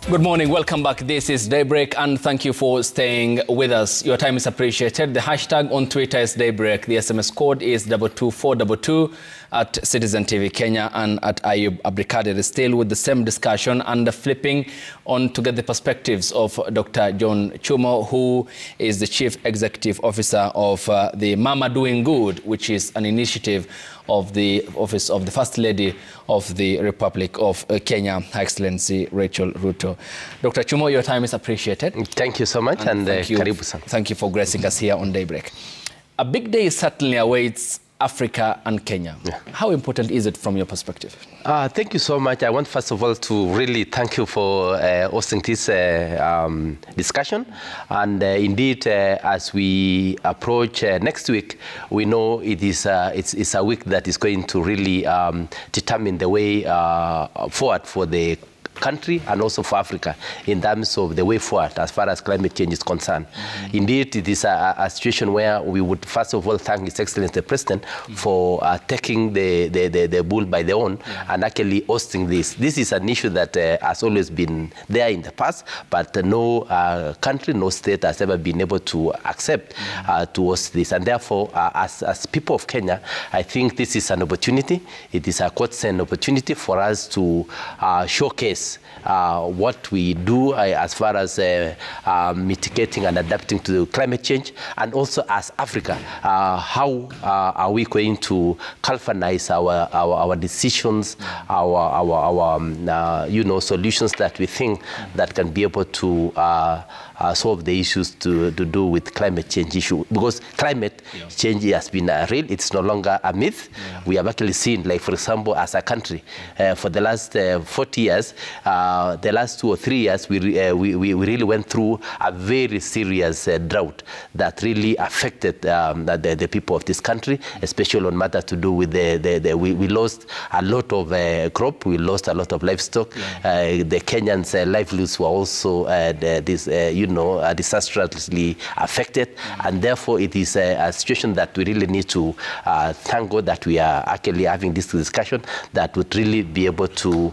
Good morning, welcome back. This is Daybreak and thank you for staying with us. Your time is appreciated. The hashtag on Twitter is Daybreak. The SMS code is 22422 at Citizen TV Kenya and at Ayub Abrikade. Still with the same discussion and flipping on to get the perspectives of Dr. John Chumo, who is the Chief Executive Officer of the Mama Doing Good, which is an initiative of the Office of the First Lady of the Republic of Kenya, Her Excellency Rachel Ruto. Dr. Chumo, your time is appreciated. Thank you so much, and thank you for gracing us here on Daybreak. A big day certainly awaits Africa and Kenya. Yeah. How important is it from your perspective? Thank you so much. I want first of all to really thank you for hosting this discussion. And indeed, as we approach next week, we know it's a week that is going to really determine the way forward for the country and also for Africa in terms of the way forward as far as climate change is concerned. Indeed, it is a situation where we would first of all thank His Excellency the President for taking the bull by the horn and actually hosting this. This is an issue that has always been there in the past, but no country, no state has ever been able to accept to host this. And therefore, as people of Kenya, I think this is an opportunity. It is a godsend opportunity for us to showcase what we do as far as mitigating and adapting to climate change, and also as Africa, how are we going to galvanize our decisions, our solutions that we think that can be able to solve the issues to do with climate change issue, because climate change has been real. It's no longer a myth. We have actually seen, like for example, as a country, for the last 40 years, the last 2 or 3 years, we really went through a very serious drought that really affected the people of this country, especially on matters to do with we lost a lot of crop, we lost a lot of livestock. The Kenyans' livelihoods were also disastrously affected, and therefore it is a situation that we really need to thank God that we are actually having this discussion that would really be able to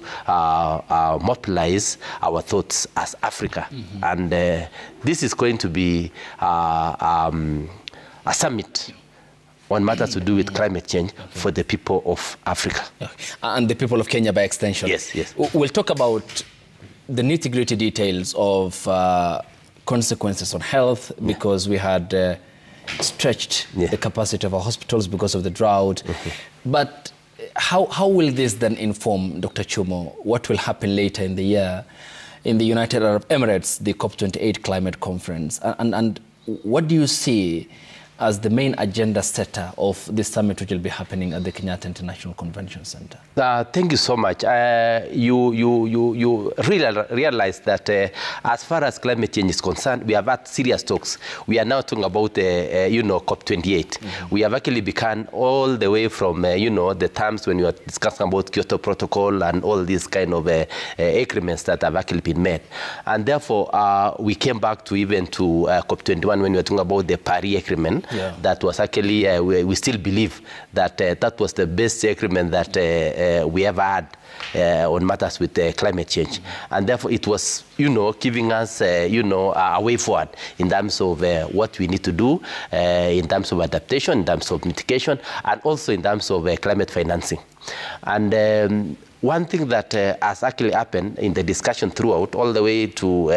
mobilize our thoughts as Africa. And this is going to be a summit on matters to do with climate change for the people of Africa. And the people of Kenya by extension. Yes, yes. We'll talk about the nitty-gritty details of consequences on health, because we had stretched the capacity of our hospitals because of the drought. But how will this then inform, Dr. Chumo, what will happen later in the year in the United Arab Emirates, the COP28 climate conference? And what do you see as the main agenda setter of this summit, which will be happening at the Kenyatta International Convention Center? Thank you so much. You really realize that as far as climate change is concerned, we have had serious talks. We are now talking about, COP28. We have actually begun all the way from, the times when you are discussing about Kyoto Protocol and all these kind of agreements that have actually been made. And therefore, we came back to even to COP21 when we were talking about the Paris Agreement. That was actually, we still believe that that was the best agreement that we ever had on matters with climate change. And therefore it was, giving us, a way forward in terms of what we need to do, in terms of adaptation, in terms of mitigation, and also in terms of climate financing. And one thing that has actually happened in the discussion throughout, all the way to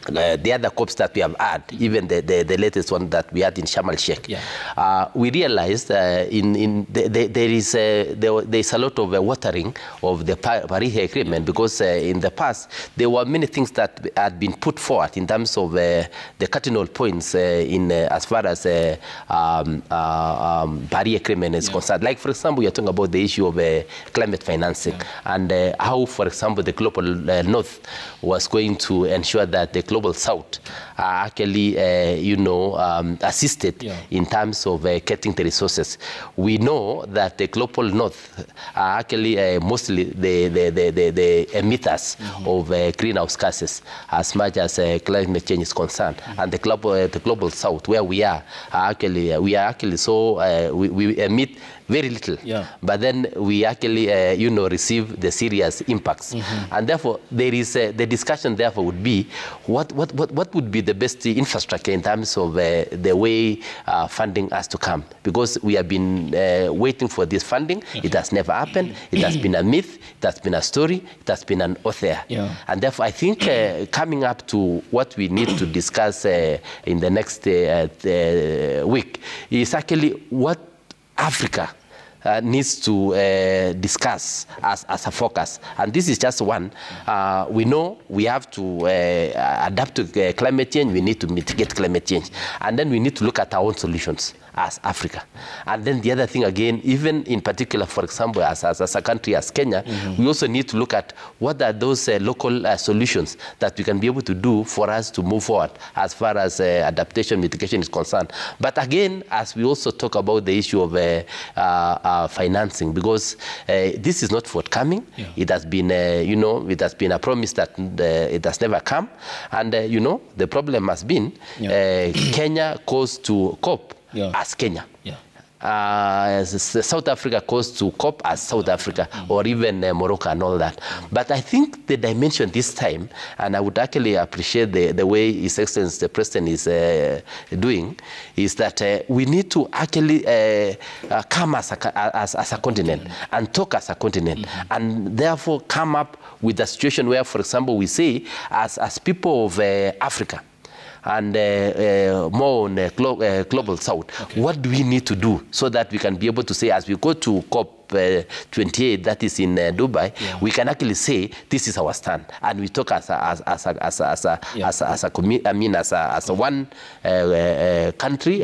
the other COPs that we have had, even the latest one that we had in Sharm el-Sheikh, we realized there is a lot of watering of the Paris Agreement, because in the past there were many things that had been put forward in terms of the cardinal points as far as Paris Agreement is concerned. Like, for example, we are talking about the issue of climate financing and how, for example, the global north was going to ensure that the Global South are actually, assisted in terms of getting the resources. We know that the Global North are actually mostly the emitters of greenhouse gases as much as climate change is concerned. And the Global South, where we are actually we emit very little, but then we actually, receive the serious impacts. And therefore, there is the discussion. Therefore, would be what would be the best infrastructure in terms of the way funding has to come, because we have been waiting for this funding. It has never happened. It has been a myth. It has been a story. It has been an author. And therefore, I think coming up to what we need to discuss in the next week is actually what Africa needs to discuss as a focus. And this is just one. We know we have to adapt to climate change. We need to mitigate climate change. And then we need to look at our own solutions as Africa. And then the other thing again, even in particular, for example, as a country as Kenya, we also need to look at what are those local solutions that we can be able to do for us to move forward as far as adaptation, mitigation is concerned. But again, as we also talk about the issue of financing, because this is not forthcoming. It has been, it has been a promise that it has never come. And, the problem has been Kenya goes to COP as Kenya. South Africa goes to COP as South Africa, or even Morocco and all that. But I think the dimension this time, and I would actually appreciate the way His Excellency the President is doing, is that we need to actually come as a continent and talk as a continent, and therefore come up with a situation where, for example, we say as people of Africa, and more on Global South. What do we need to do so that we can be able to say, as we go to COP28, that is in Dubai, we can actually say this is our stand, and we talk as a one country,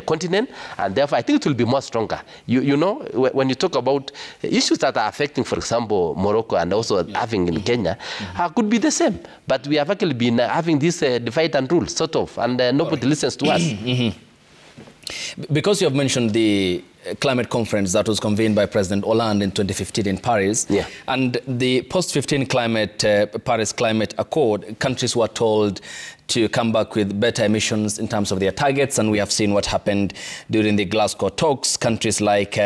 continent, and therefore I think it will be more stronger. When you talk about issues that are affecting, for example, Morocco and also having in Kenya, could be the same, but we have actually been having this divide and rule sort of, and nobody listens to us. Because you have mentioned the climate conference that was convened by President Hollande in 2015 in Paris, and the post-15 Paris Climate Accord, countries were told to come back with better emissions in terms of their targets, and we have seen what happened during the Glasgow talks. Countries like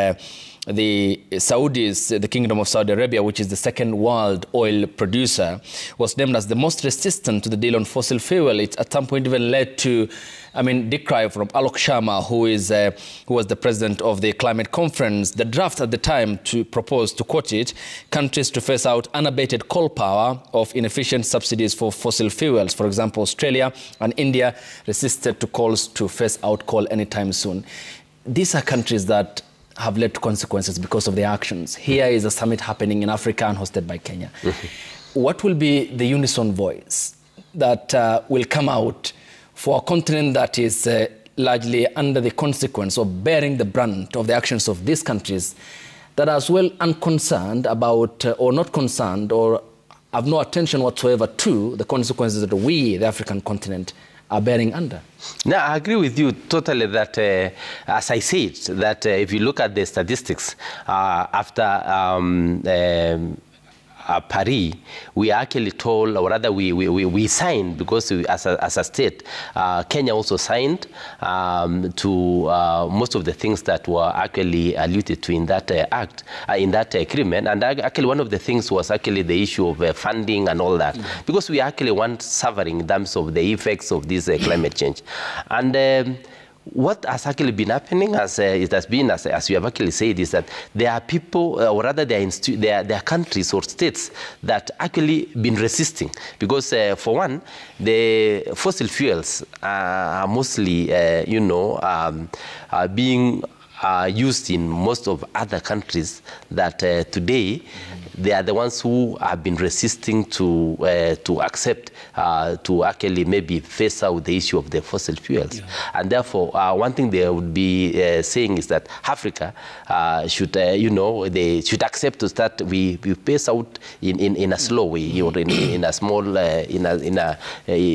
the Saudis, the Kingdom of Saudi Arabia, which is the second world oil producer, was named as the most resistant to the deal on fossil fuel. It at some point even led to, decry from Alok Sharma, who was the president of the climate conference. The draft at the time to propose, to quote it, countries to phase out unabated coal power of inefficient subsidies for fossil fuels. For example, Australia and India resisted to calls to phase out coal anytime soon. These are countries that have led to consequences because of their actions. Here is a summit happening in Africa and hosted by Kenya. What will be the unison voice that will come out for a continent that is largely under the consequence of bearing the brunt of the actions of these countries that are as well unconcerned about, or not concerned, or have no attention whatsoever to the consequences that we, the African continent, are bearing under? No, I agree with you totally that, as I said, that if you look at the statistics, after Paris, we actually told, or rather we signed, because as a state, Kenya also signed to most of the things that were actually alluded to in that act, in that agreement. And actually one of the things was actually the issue of funding and all that, because we actually want suffering in terms of the effects of this climate change. And what has actually been happening, as it has been, as you have actually said, is that there are people, or rather there are countries or states that actually been resisting. Because for one, the fossil fuels are mostly, being are used in most of other countries that today they are the ones who have been resisting to accept to actually maybe face out the issue of the fossil fuels. Yeah. And therefore, one thing they would be saying is that Africa should, they should accept to start we pace out in a slow way, or in a small,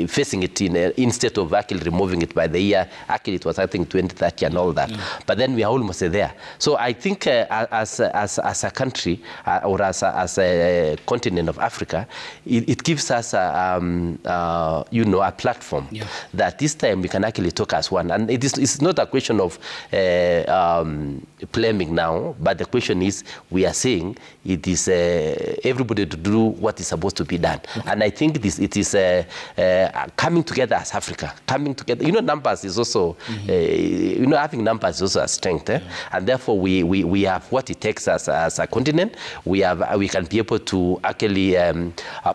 facing it instead of actually removing it by the year. Actually, it was I think 2030 and all that. Yeah. But then we are almost there. So I think as a country or as a continent of Africa, it gives us a platform that this time we can actually talk as one. And it's not a question of blaming now, but the question is we are saying it is everybody to do what is supposed to be done. Okay. And I think it is coming together as Africa, coming together. Numbers is also, having numbers is also a strength. And therefore we have what it takes as a continent. We can be able to actually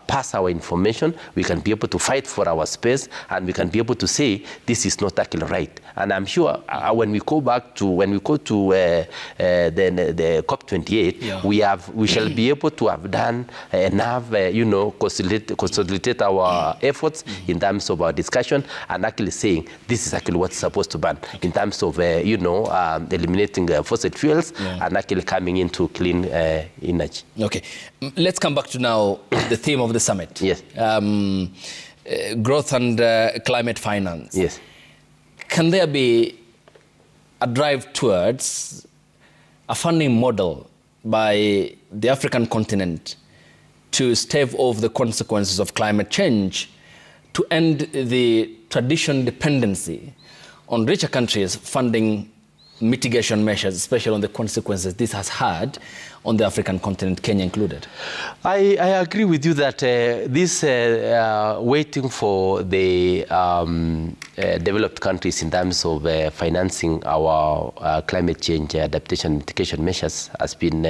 pass our information. We can be able to fight for our space, and we can be able to say this is not actually right. And I'm sure when we go to the COP28, we shall be able to have done enough, consolidate our efforts in terms of our discussion, and actually saying this is actually what's supposed to ban in terms of eliminating fossil fuels and actually coming into clean energy. Okay, let's come back to now the theme of the summit. Yes. Growth and climate finance. Yes. Can there be a drive towards a funding model by the African continent to stave off the consequences of climate change, to end the traditional dependency on richer countries funding mitigation measures, especially on the consequences this has had on the African continent, Kenya included? I agree with you that this waiting for the developed countries in terms of financing our climate change adaptation mitigation measures has been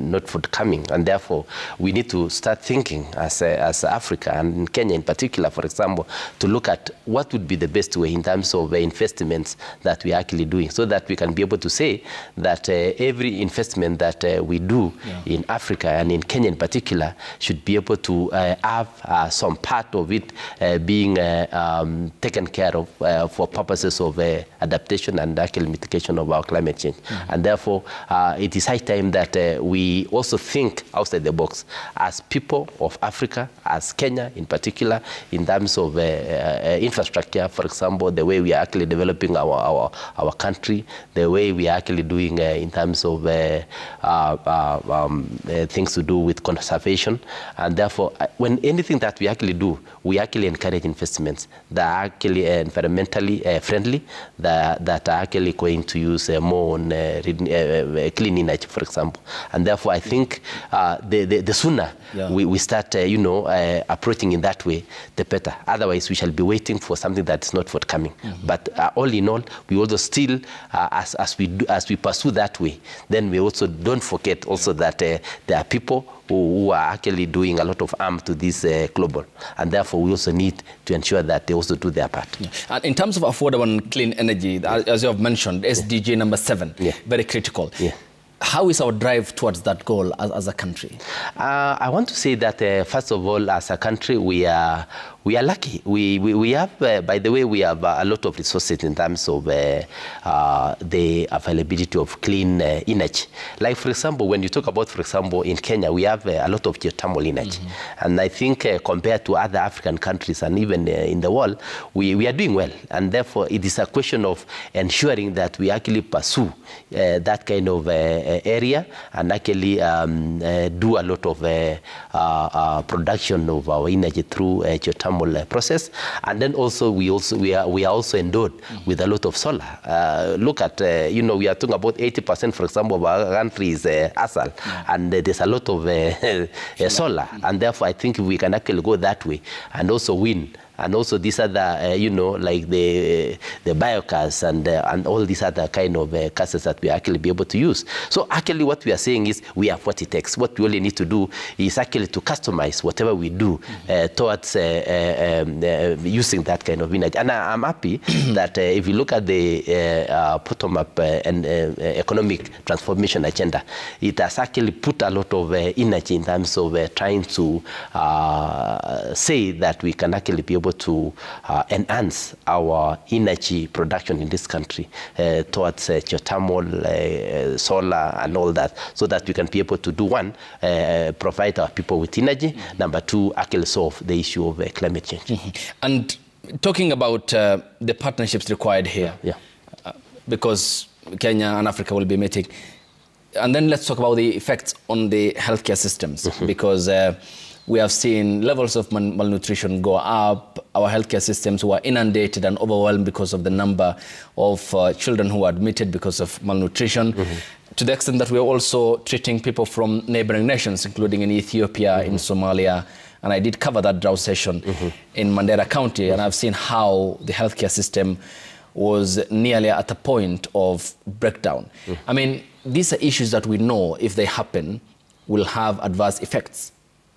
not forthcoming, and therefore we need to start thinking as Africa, and in Kenya in particular, for example, to look at what would be the best way in terms of investments that we are actually doing, so that we can be able to say that every investment that we do in Africa and in Kenya in particular should be able to have some part of it being taken care of for purposes of adaptation and actual mitigation of our climate change. And therefore, it is high time that we also think outside the box as people of Africa, as Kenya in particular, in terms of infrastructure, for example, the way we are actually developing our country, the way we are actually doing in terms of things to do with conservation. And therefore, when anything that we actually do, we actually encourage investments that are actually environmentally friendly, that are actually going to use more on clean energy, for example. And therefore, I think the sooner we start, approaching in that way, the better. Otherwise, we shall be waiting for something that's not forthcoming. But all in all, we also still, as we pursue that way, then we also don't forget also that there are people who are actually doing a lot of harm to this global, and therefore we also need to ensure that they also do their part. And in terms of affordable and clean energy, as you have mentioned, SDG number 7, very critical. How is our drive towards that goal as a country? I want to say that first of all, as a country, we are lucky. We have, by the way, we have a lot of resources in terms of the availability of clean energy. Like, for example, when you talk about, for example, in Kenya, we have a lot of geothermal energy. And I think compared to other African countries and even in the world, we are doing well. And therefore, it is a question of ensuring that we actually pursue that kind of area and actually do a lot of production of our energy through geothermal process. And then also we are also endowed with a lot of solar. Look at we are talking about 80%, for example, of our country is asal, and there's a lot of solar. And therefore, I think we can actually go that way and also win and also these other, like the biocars and all these other kind of gases that we actually be able to use. So actually what we are saying is we have what it takes. What we only need to do is actually to customize whatever we do towards using that kind of energy. And I'm happy that if you look at the bottom-up and economic transformation agenda, it has actually put a lot of energy in terms of trying to say that we can actually be able to enhance our energy production in this country towards geothermal, solar, and all that, so that we can be able to do one, provide our people with energy, number two, actually solve the issue of climate change. And talking about the partnerships required here, because Kenya and Africa will be meeting, and then let's talk about the effects on the healthcare systems, because we have seen levels of malnutrition go up. Our healthcare systems were inundated and overwhelmed because of the number of children who were admitted because of malnutrition, to the extent that we're also treating people from neighboring nations, including in Ethiopia, in Somalia. And I did cover that drought session in Mandera County, and I've seen how the healthcare system was nearly at a point of breakdown. I mean, these are issues that we know, if they happen, will have adverse effects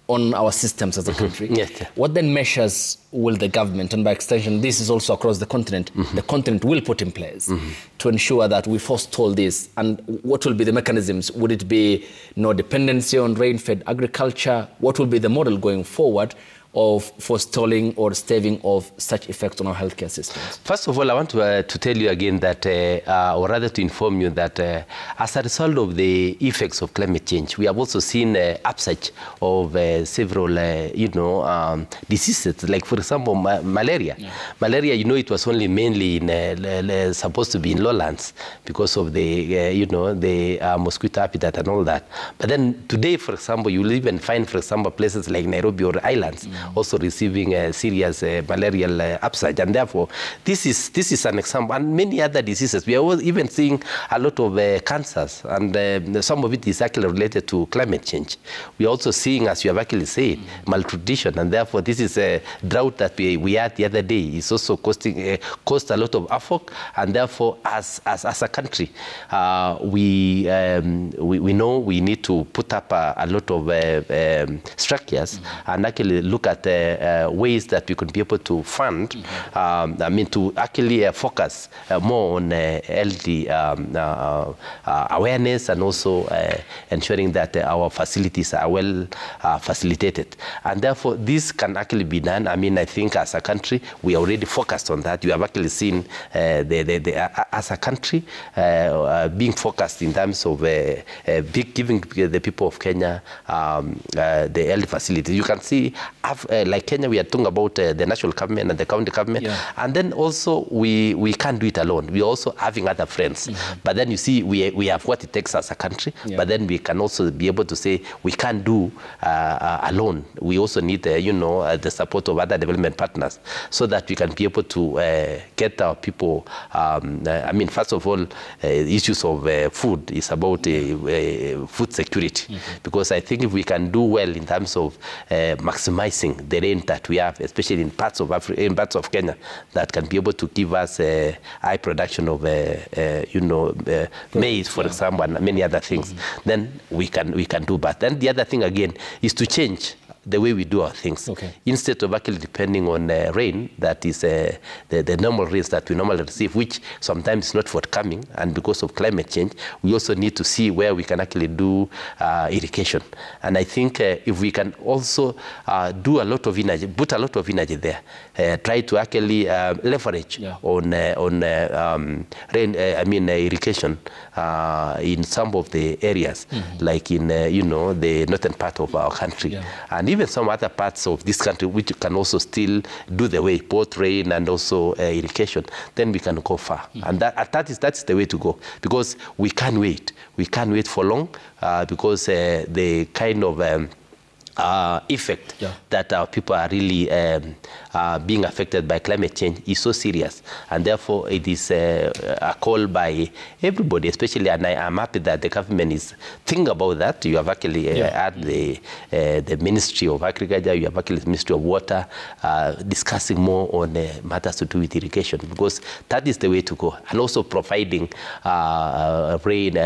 on our systems as a country. What then measures will the government, and by extension this is also across the continent, the continent will put in place to ensure that we forestall this? And what will be the mechanisms? Would it be no dependency on rain-fed agriculture? What will be the model going forward of forestalling or staving off such effects on our healthcare systems? First of all, I want to tell you again that, or rather to inform you that as a result of the effects of climate change, we have also seen upsurge of several, diseases, like, for example, malaria. Malaria, it was only mainly in, supposed to be in lowlands because of the, the mosquito habitat and all that. But then today, for example, you will even find, for example, places like Nairobi or islands also receiving a serious malarial upsurge, and therefore this is an example, and many other diseases. We are even seeing a lot of cancers, and some of it is actually related to climate change. We are also seeing, as you have actually said, malnutrition, and therefore this is a drought that we had the other day. It's also caused a lot of havoc, and therefore as a country, we know we need to put up a lot of structures and actually look at ways that we could be able to fund, to actually focus more on healthy awareness, and also ensuring that our facilities are well facilitated. And therefore, this can actually be done. I think as a country, we are already focused on that. You have actually seen as a country being focused in terms of giving the people of Kenya the health facilities. You can see, like Kenya, we are talking about the national government and the county government, and then also we can't do it alone. We are also having other friends, but then you see we have what it takes as a country, but then we can also be able to say we can't do alone. We also need the support of other development partners, so that we can be able to get our people. First of all, issues of food is about food security, because I think if we can do well in terms of maximizing the rain that we have, especially in parts of Africa, in parts of Kenya, that can be able to give us a high production of maize, for example, and many other things, then we can do. But then the other thing again is to change the way we do our things. Instead of actually depending on rain, that is the normal rains that we normally receive, which sometimes is not forthcoming, and because of climate change, we also need to see where we can actually do irrigation. And I think if we can also do a lot of energy, put a lot of energy there, try to actually leverage on rain, irrigation in some of the areas, like in the northern part of our country, and even some other parts of this country, which can also still do the way, both rain and also irrigation, then we can go far. And that's the way to go, because we can't wait. We can't wait for long, because the kind of effect that our people are really being affected by climate change is so serious. And therefore, it is a call by everybody, especially, and I'm happy that the government is thinking about that. You have actually had the Ministry of Agriculture, you have actually the Ministry of Water discussing more on matters to do with irrigation, because that is the way to go. And also providing rain,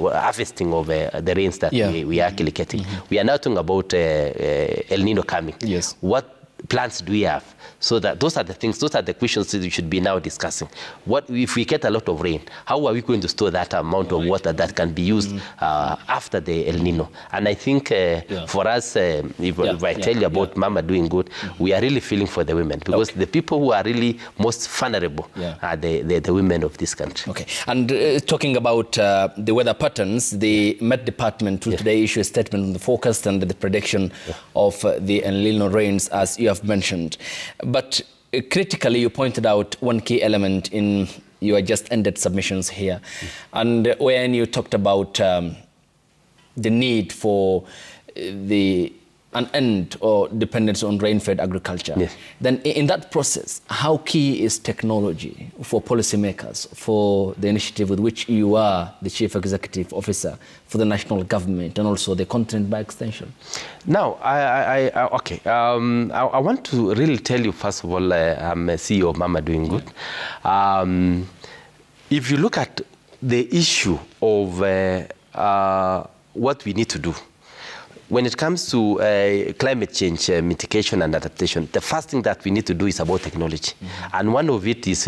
harvesting of the rains that we are actually getting. We are now talking about El Nino coming. Yes. What plans do we have? So that those are the things, those are the questions that we should be now discussing. What if we get a lot of rain? How are we going to store that amount of water that can be used after the El Nino? And I think for us, if I tell you about Mama Doing Good, we are really feeling for the women, because the people who are really most vulnerable are the women of this country. Okay. And talking about the weather patterns, the Met Department will today issue a statement on the forecast and the prediction of the El Nino rains, as you have mentioned. But critically, you pointed out one key element in your just ended submissions here. And when you talked about the need for an end or dependence on rain-fed agriculture, then in that process, how key is technology for policymakers, for the initiative with which you are the Chief Executive Officer for the national government and also the continent by extension? Now, I want to really tell you, first of all, I'm a CEO of Mama Doing Good. If you look at the issue of what we need to do, when it comes to climate change mitigation and adaptation, the first thing that we need to do is about technology. And one of it is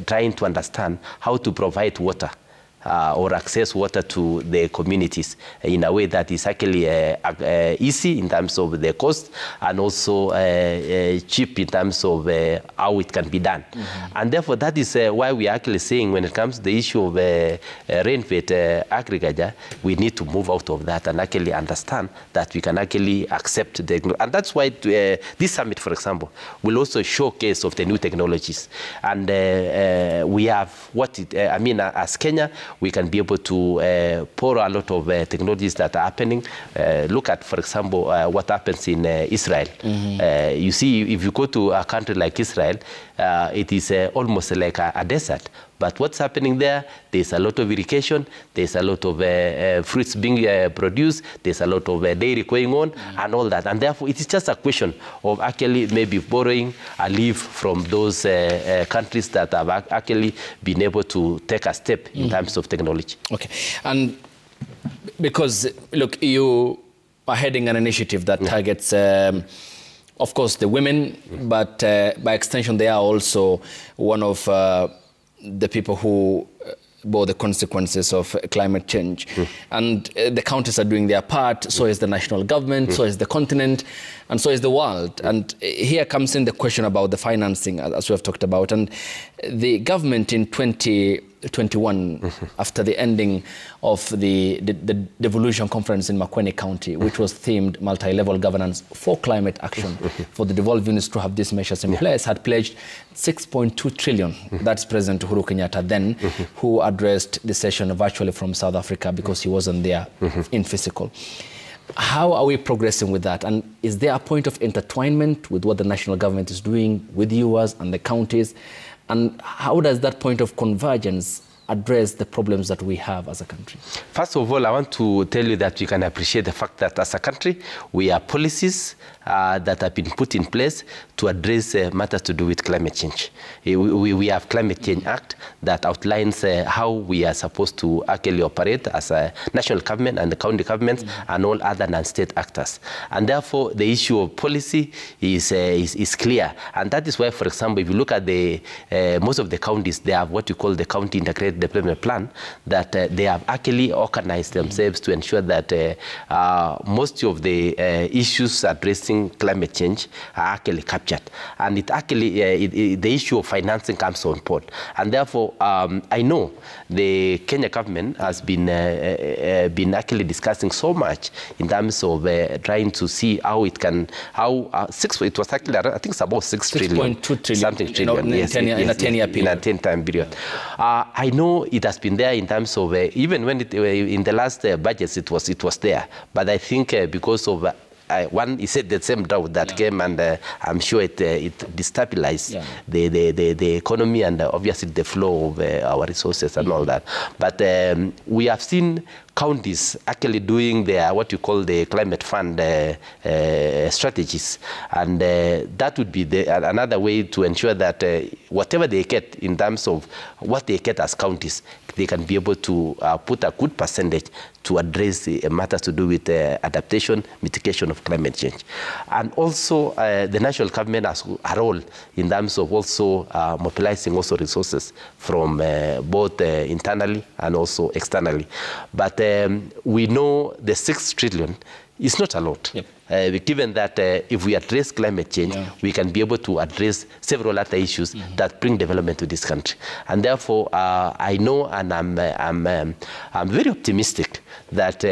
trying to understand how to provide water or access water to the communities in a way that is actually easy in terms of the cost, and also cheap in terms of how it can be done. And therefore, that is why we are actually saying, when it comes to the issue of rain-fed agriculture, we need to move out of that and actually understand that we can actually accept the... And that's why this summit, for example, will also showcase of the new technologies. And we have as Kenya, we can be able to pour a lot of technologies that are happening. Look at, for example, what happens in Israel. You see, if you go to a country like Israel, it is almost like a desert. But what's happening there, there's a lot of irrigation, there's a lot of fruits being produced, there's a lot of dairy going on, and all that. And therefore, it is just a question of actually maybe borrowing a leaf from those countries that have actually been able to take a step in terms of technology. Okay. And because, look, you are heading an initiative that targets, of course, the women, but by extension, they are also one of the people who bore the consequences of climate change. And the counties are doing their part, so is the national government, so is the continent, and so is the world. And here comes in the question about the financing, as we have talked about. And the government in 2021, after the ending of the devolution conference in Makueni County, which was themed multi-level governance for climate action, for the devolved units to have these measures in place, had pledged 6.2 trillion. That's President Uhuru Kenyatta then, who addressed the session virtually from South Africa because he wasn't there in physical. How are we progressing with that? And is there a point of intertwinement with what the national government is doing with yours and the counties? And how does that point of convergence address the problems that we have as a country? First of all, I want to tell you that you can appreciate the fact that as a country, we have policies that have been put in place to address matters to do with climate change. We have Climate Change Act that outlines how we are supposed to actually operate as a national government and the county governments and all other non-state actors. And therefore, the issue of policy is clear. And that is why, for example, if you look at the most of the counties, they have what you call the County Integrated Development Plan, that they have actually organized themselves to ensure that most of the issues addressing climate change are actually captured. And it actually, the issue of financing comes on board. And therefore, I know the Kenya government has been actually discussing so much in terms of trying to see how it can, it was actually, I think it's about 6 trillion. 6.2 trillion. Something trillion, in a 10-year period. In a 10-time period. I know it has been there in terms of, even when in the last budgets, it was there. But I think because of one, he said the same drought that came, and I'm sure it destabilized the economy and obviously the flow of our resources and all that. But we have seen counties actually doing their what you call the climate fund strategies, and that would be another way to ensure that whatever they get in terms of what they get as counties, they can be able to put a good percentage to address matters to do with adaptation, mitigation of climate change. And also the national government has a role in terms of also mobilizing also resources from both internally and also externally. But we know the 6 trillion is not a lot. Yep. Given that if we address climate change, we can be able to address several other issues that bring development to this country. And therefore, I know, and I'm very optimistic that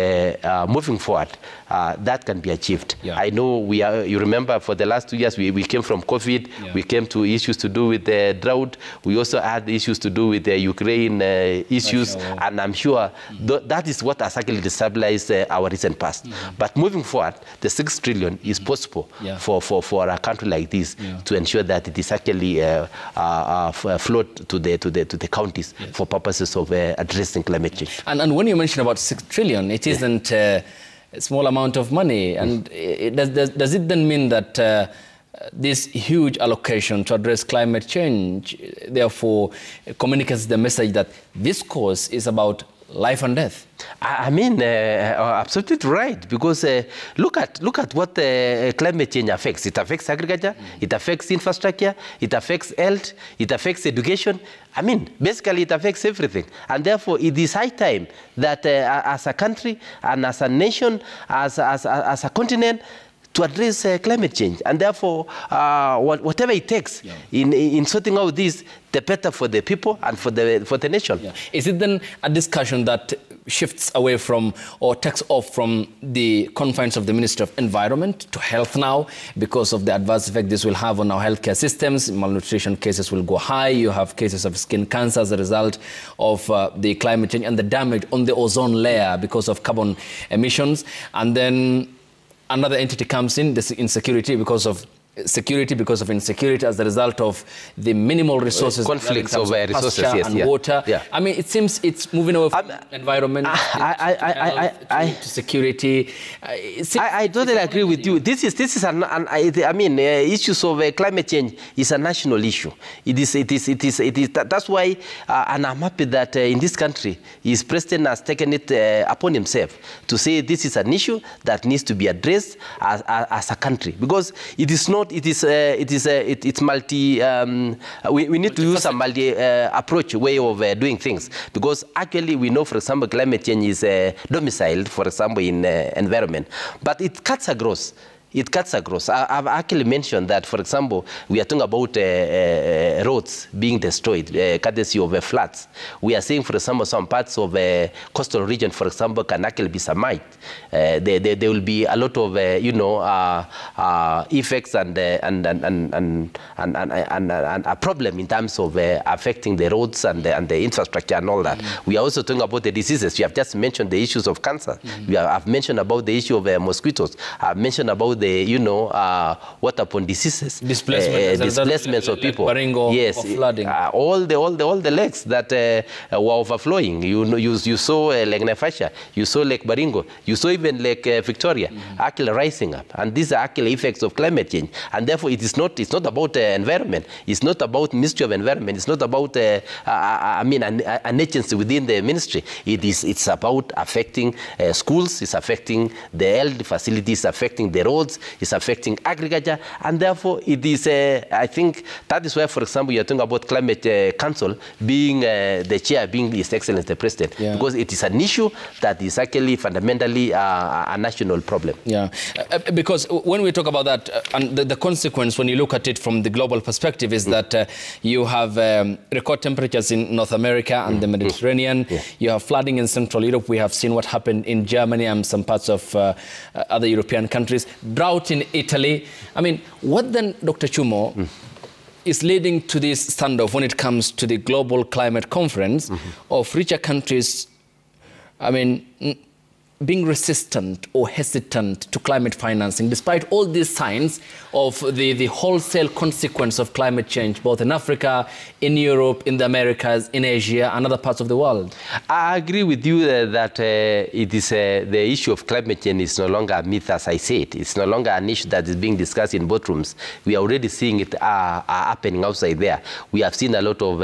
moving forward, that can be achieved. Yeah. I know we are. You remember, for the last 2 years, we came from COVID. We came to issues to do with the drought. We also had issues to do with the Ukraine issues, and I'm sure that is what has actually destabilized our recent past. But moving forward, the 6 trillion is possible for a country like this to ensure that it is actually flowed to the counties for purposes of addressing climate change. And when you mention about 6 trillion, it isn't a small amount of money. And does it then mean that this huge allocation to address climate change therefore communicates the message that this cause is about life and death? I mean, absolutely right, because look at what climate change affects. It affects agriculture, it affects infrastructure, it affects health, it affects education. I mean, basically it affects everything. And therefore, it is high time that as a country and as a nation, as a continent, to address climate change. And therefore, whatever it takes in sorting out this, the better for the people and for the nation. Yeah. Is it then a discussion that shifts away from or takes off from the confines of the Ministry of Environment to health now because of the adverse effect this will have on our healthcare systems? Malnutrition cases will go high. You have cases of skin cancer as a result of the climate change and the damage on the ozone layer because of carbon emissions. And then another entity comes in, this insecurity because of insecurity as a result of the minimal resources, conflicts of resources and water. Yeah. I mean, it seems it's moving away from environment to security. I totally agree with you. This is I mean, issues of climate change is a national issue. It is. That's why, and I'm happy that in this country, his president has taken it upon himself to say this is an issue that needs to be addressed as a country, because it is not. It's multi. We need to use a multi approach way of doing things, because actually we know, for example, climate change is domiciled, for example, in environment, but it cuts across. It cuts across. I've actually mentioned that, for example, we are talking about roads being destroyed, courtesy of floods. We are saying, for example, some parts of coastal region, for example, can actually be submerged. There will be a lot of, effects and a problem in terms of affecting the roads and the infrastructure and all that. We are also talking about the diseases. You have just mentioned the issues of cancer. I've mentioned about the issue of mosquitoes. I've mentioned about the waterborne diseases, displacements of people. Baringo, yes, flooding. All the lakes that were overflowing. You saw Lake Naivasha, you saw Lake Baringo, you saw even Lake Victoria actually rising up, and these are actually effects of climate change. And therefore, it's not about environment. It's not about Ministry of Environment. It's not about an agency within the ministry. It's about affecting schools. It's affecting the health facilities. Affecting the roads. It's affecting agriculture, and therefore it is. I think that is why, for example, you're talking about Climate Council being the chair, being His Excellency the President, because it is an issue that is actually fundamentally a national problem. Yeah, because when we talk about that, and the consequence when you look at it from the global perspective is that you have record temperatures in North America and the Mediterranean. You have flooding in Central Europe. We have seen what happened in Germany and some parts of other European countries. Drought in Italy. I mean, what then, Dr. Chumo, is leading to this standoff when it comes to the global climate conference of richer countries, I mean, being resistant or hesitant to climate financing, despite all these signs of the wholesale consequence of climate change, both in Africa, in Europe, in the Americas, in Asia, and other parts of the world? I agree with you that it is the issue of climate change is no longer a myth, as I said. It's no longer an issue that is being discussed in boardrooms. We are already seeing it happening outside there. We have seen a lot of,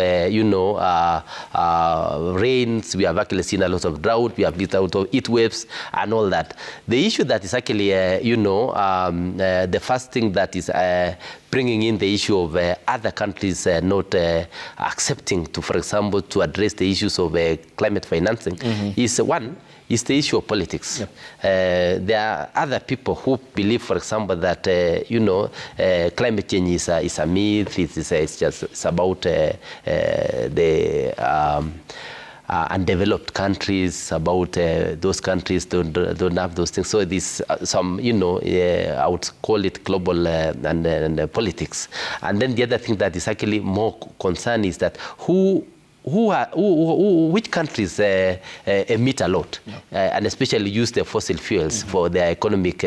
rains. We have actually seen a lot of drought. We have seen a lot of heat waves and all that. The issue that is actually, the first thing that is bringing in the issue of other countries not accepting to, for example, to address the issues of climate financing is one, is the issue of politics. Yep. There are other people who believe, for example, that, climate change is a myth, it's about the undeveloped countries, about those countries don't have those things. So this some, I would call it global and politics. And then the other thing that is actually more concern is that which countries emit a lot, and especially use the fossil fuels for their economic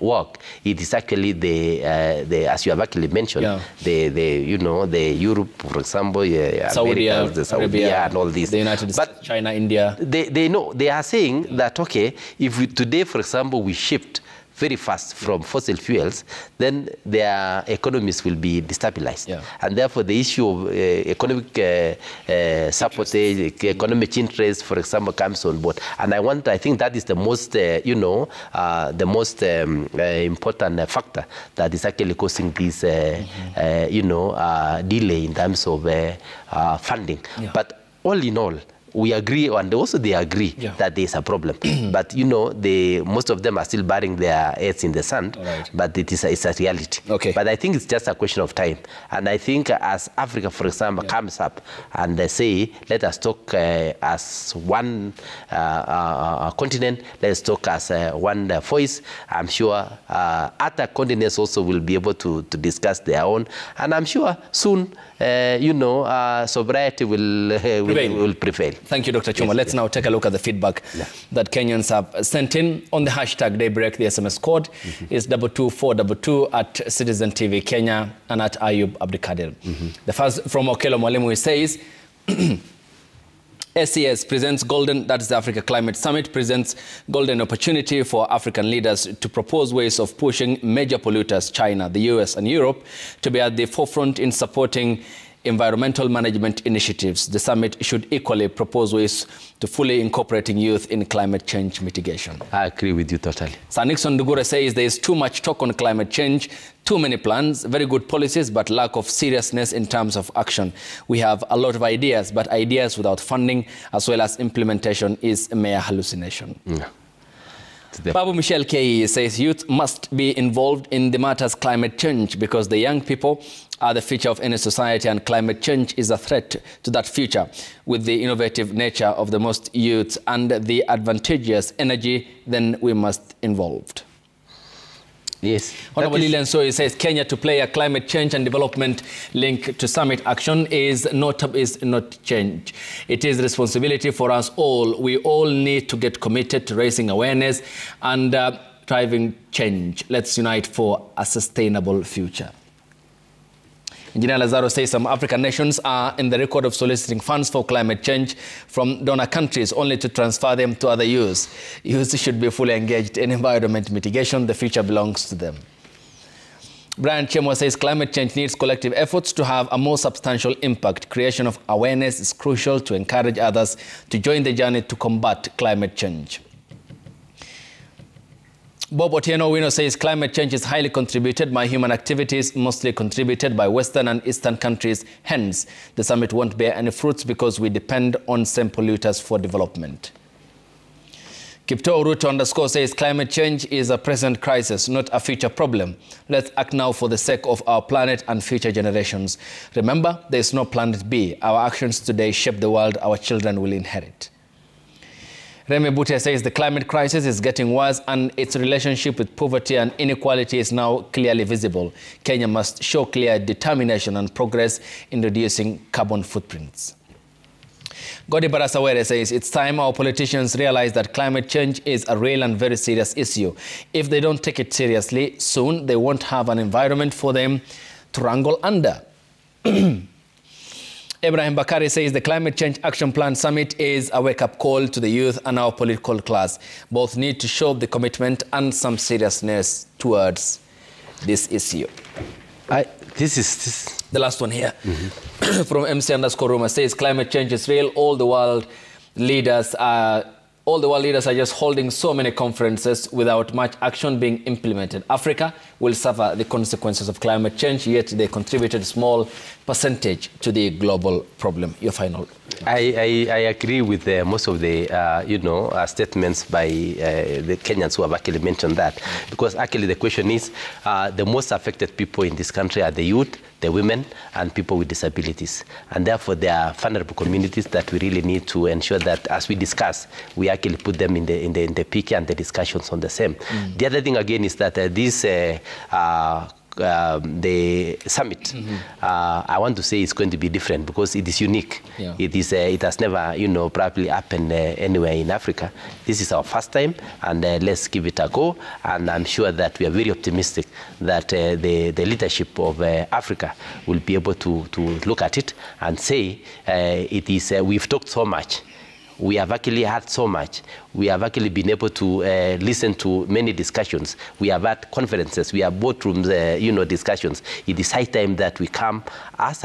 work. It is actually the as you have actually mentioned, the Europe, for example, Saudi Arabia and all these. The United States, China, India. They know, they are saying that, okay, if today, for example, we shift very fast from fossil fuels, then their economies will be destabilized. Yeah. And therefore, the issue of economic support, economic interest, for example, comes on board. And I think that is the most, the most important factor that is actually causing this, delay in terms of funding. Yeah. But all in all, we agree, and also they agree that there is a problem. But, most of them are still burying their heads in the sand, but it's a reality. Okay. But I think it's just a question of time. And I think as Africa, for example, comes up and they say, let us talk as one continent, let's talk as one voice, I'm sure other continents also will be able to discuss their own. And I'm sure soon, sobriety will prevail. Thank you, Dr. Chumo. Yes, let's now take a look at the feedback that Kenyans have sent in on the hashtag Daybreak. The SMS code is 22422 at Citizen TV Kenya and at Ayub Abdikadir. The first from Okelo Mwalimu says, SES presents golden, that is the Africa Climate Summit, presents golden opportunity for African leaders to propose ways of pushing major polluters, China, the US and Europe, to be at the forefront in supporting environmental management initiatives. The summit should equally propose ways to fully incorporating youth in climate change mitigation. I agree with you totally. Sir Nixon Dugure says there is too much talk on climate change, too many plans, very good policies, but lack of seriousness in terms of action. We have a lot of ideas, but ideas without funding as well as implementation is a mere hallucination. Babu Michelle K says youth must be involved in the matters climate change because the young people are the future of any society, and climate change is a threat to that future. With the innovative nature of the most youth and the advantageous energy, then we must involved. Yes. Honorable Lilian Soy says Kenya to play a climate change and development link to summit action is not change. It is responsibility for us all. We all need to get committed to raising awareness and driving change. Let's unite for a sustainable future. Engineer Lazaro says some African nations are in the record of soliciting funds for climate change from donor countries only to transfer them to other youths. Youths should be fully engaged in environment mitigation. The future belongs to them. Brian Chemo says climate change needs collective efforts to have a more substantial impact. Creation of awareness is crucial to encourage others to join the journey to combat climate change. Bob Otieno Wino says climate change is highly contributed by human activities, mostly contributed by Western and Eastern countries. Hence, the summit won't bear any fruits because we depend on same polluters for development. Kipto Ruto _ says climate change is a present crisis, not a future problem. Let's act now for the sake of our planet and future generations. Remember, there is no planet B. Our actions today shape the world our children will inherit. Remy Bute says the climate crisis is getting worse and its relationship with poverty and inequality is now clearly visible. Kenya must show clear determination and progress in reducing carbon footprints. Godi Barasawere says it's time our politicians realize that climate change is a real and very serious issue. If they don't take it seriously, soon they won't have an environment for them to wrangle under. Ibrahim Bakari says the Climate Change Action Plan Summit is a wake-up call to the youth and our political class. Both need to show the commitment and some seriousness towards this issue. The last one here from MC_Ruma says climate change is real. All the world leaders are just holding so many conferences without much action being implemented. Africa will suffer the consequences of climate change, yet they contributed a small percentage to the global problem. Your final. I agree with most of the statements by the Kenyans who have actually mentioned that, because actually the question is the most affected people in this country are the youth, the women, and people with disabilities, and therefore they are vulnerable communities that we really need to ensure that as we discuss, we actually put them in the picture and the discussions on the same. The other thing again is that the summit, I want to say it's going to be different because it is unique. Yeah. It has never, probably happened anywhere in Africa. This is our first time, and let's give it a go. And I'm sure that we are very optimistic that the leadership of Africa will be able to look at it and say we've talked so much. We have actually had so much. We have actually been able to listen to many discussions. We have had conferences. We have boardrooms, discussions. It is high time that we come as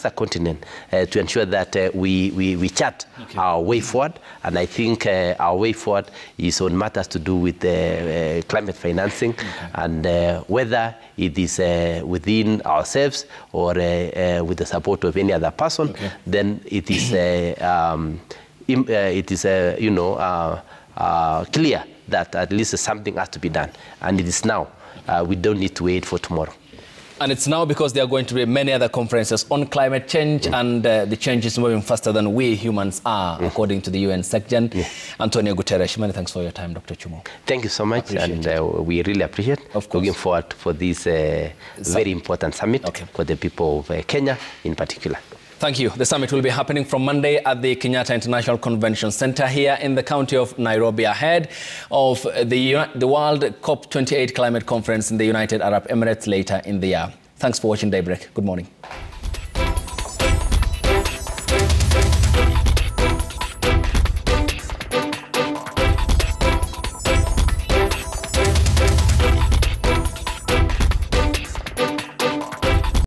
a continent to ensure that we chart our way forward. And I think our way forward is on matters to do with climate financing, and whether it is within ourselves or with the support of any other person, then it is clear that at least something has to be done, and it is now. We don't need to wait for tomorrow. And it's now because there are going to be many other conferences on climate change, and the change is moving faster than we humans are, according to the UN Secretary Antonio Guterres. Many thanks for your time, Dr. Chumo. Thank you so much, and we really appreciate looking forward for this very important summit for the people of Kenya in particular. Thank you. The summit will be happening from Monday at the Kenyatta International Convention Center here in the county of Nairobi, ahead of the World COP28 Climate Conference in the United Arab Emirates later in the year. Thanks for watching Daybreak. Good morning.